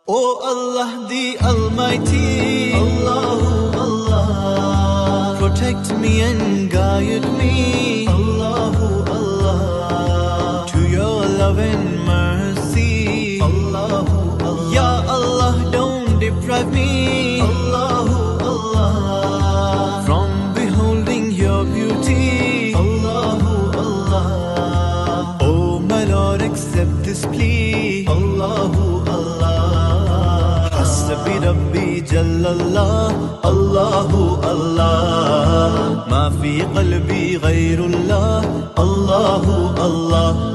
Oh Allah the Almighty, Allahu Allah, protect me and guide me, Allahu Allah, to your love and mercy, Allahu Allah. Ya Allah, don't deprive me, Allahu Allah, from beholding your beauty, Allahu Allah. Oh my Lord, accept this plea, Allahu Allah. Hasbi Rabbi Jallallah, Allahu Allah, ma fi qalbi ghayrullah, Allahu Allah.